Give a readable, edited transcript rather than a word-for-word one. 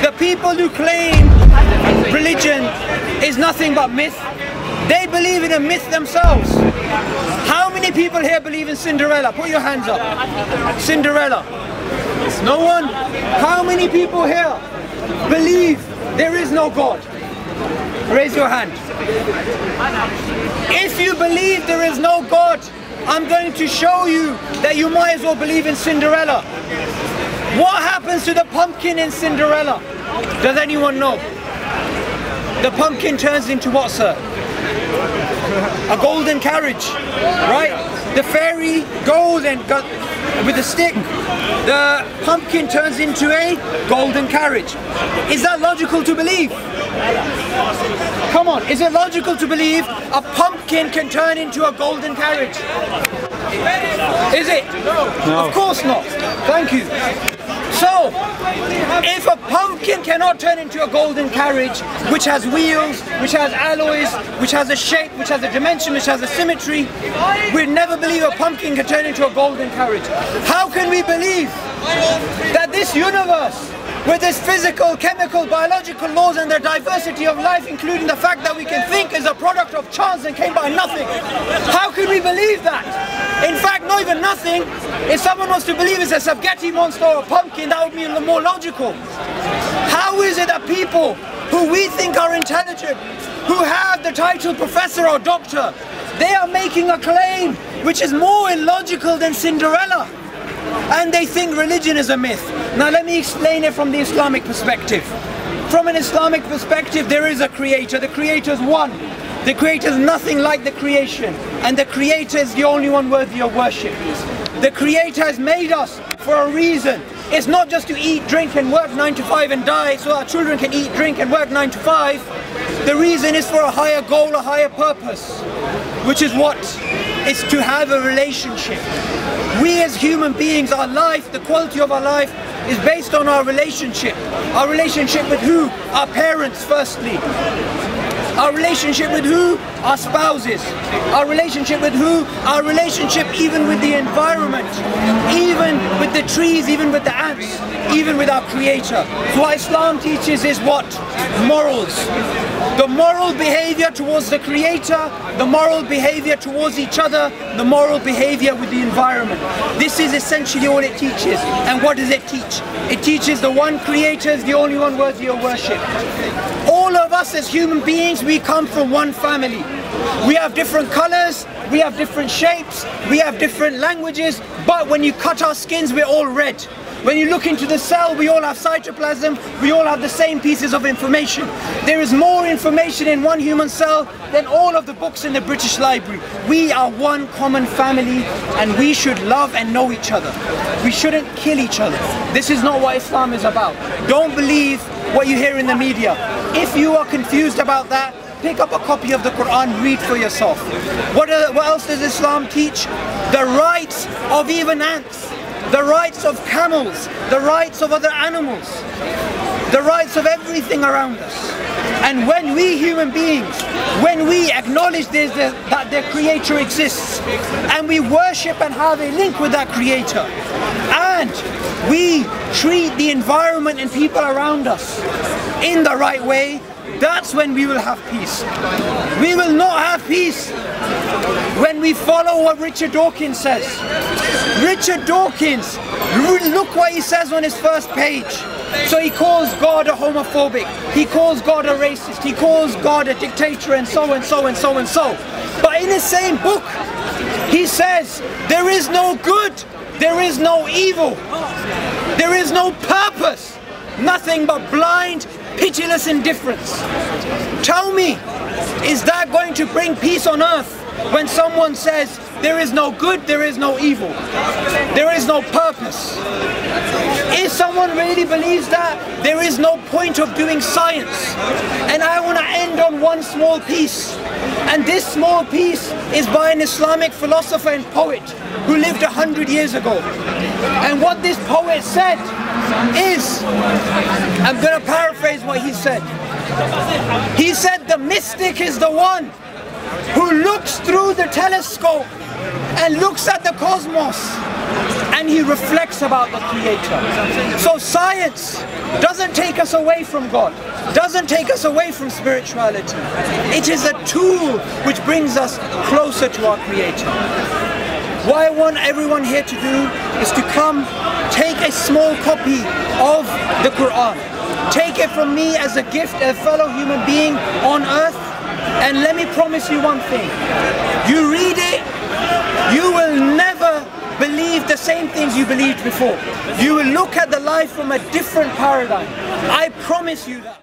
The people who claim religion is nothing but myth, they believe in a myth themselves. How many people here believe in Cinderella? Put your hands up. Cinderella. No one? How many people here believe there is no God? Raise your hand. If you believe there is no God, I'm going to show you that you might as well believe in Cinderella. What happens to the pumpkin in Cinderella? Does anyone know? The pumpkin turns into what, sir? A golden carriage, right? The fairy goes and with a stick, the pumpkin turns into a golden carriage. Is that logical to believe? Come on, is it logical to believe a pumpkin can turn into a golden carriage? Is it? No. Of course not. Thank you. So, if a pumpkin cannot turn into a golden carriage, which has wheels, which has alloys, which has a shape, which has a dimension, which has a symmetry, we'd never believe a pumpkin can turn into a golden carriage. How can we believe that this universe, with its physical, chemical, biological laws and their diversity of life, including the fact that we can think, is a product of chance and came by nothing? How can we believe that? In fact, not even nothing. If someone was to believe it's a spaghetti monster or a pumpkin, that would be more logical. How is it that people who we think are intelligent, who have the title professor or doctor, they are making a claim which is more illogical than Cinderella? And they think religion is a myth. Now let me explain it from the Islamic perspective. From an Islamic perspective, there is a creator. The creator is one. The creator is nothing like the creation. And the creator is the only one worthy of worship. The creator has made us for a reason. It's not just to eat, drink and work 9 to 5 and die so our children can eat, drink and work 9 to 5. The reason is for a higher goal, a higher purpose. Which is what? It's to have a relationship. We as human beings, our life, the quality of our life is based on our relationship. Our relationship with who? Our parents firstly. Our relationship with who? Our spouses. Our relationship with who? Our relationship even with the environment. Even with the trees, even with the ants, even with our creator. So what Islam teaches is what? Morals. The moral behavior towards the creator, the moral behavior towards each other, the moral behavior with the environment. This is essentially all it teaches. And what does it teach? It teaches the one creator is the only one worthy of worship. All of us as human beings, we come from one family. We have different colors, we have different shapes, we have different languages, but when you cut our skins, we're all red. When you look into the cell, we all have cytoplasm, we all have the same pieces of information. There is more information in one human cell than all of the books in the British Library. We are one common family and we should love and know each other. We shouldn't kill each other. This is not what Islam is about. Don't believe what you hear in the media. If you are confused about that, pick up a copy of the Quran, read for yourself. What else does Islam teach? The rights of even ants. The rights of camels, the rights of other animals, the rights of everything around us. And when we human beings, when we acknowledge that their creator exists, and we worship and have a link with that creator, and we treat the environment and people around us in the right way, that's when we will have peace. We will not have peace when we follow what Richard Dawkins says. Richard Dawkins, look what he says on his first page. So he calls God a homophobic, he calls God a racist, he calls God a dictator, and so and so and so and so. But in the same book, he says there is no good, there is no evil, there is no purpose, nothing but blind, pitiless indifference. Tell me, is that going to bring peace on earth when someone says there is no good, there is no evil, there is no purpose? If someone really believes that, there is no point of doing science. And I want to end on one small piece. And this small piece is by an Islamic philosopher and poet who lived 100 years ago. And what this poet said is, I'm going to paraphrase what he said. He said the mystic is the one who looks through the telescope and looks at the cosmos and he reflects about the Creator. So science doesn't take us away from God, doesn't take us away from spirituality. It is a tool which brings us closer to our Creator. What I want everyone here to do is to come, take a small copy of the Quran. Take it from me as a gift, a fellow human being on earth, and let me promise you one thing. You read it, you will never believe the same things you believed before. You will look at the life from a different paradigm. I promise you that.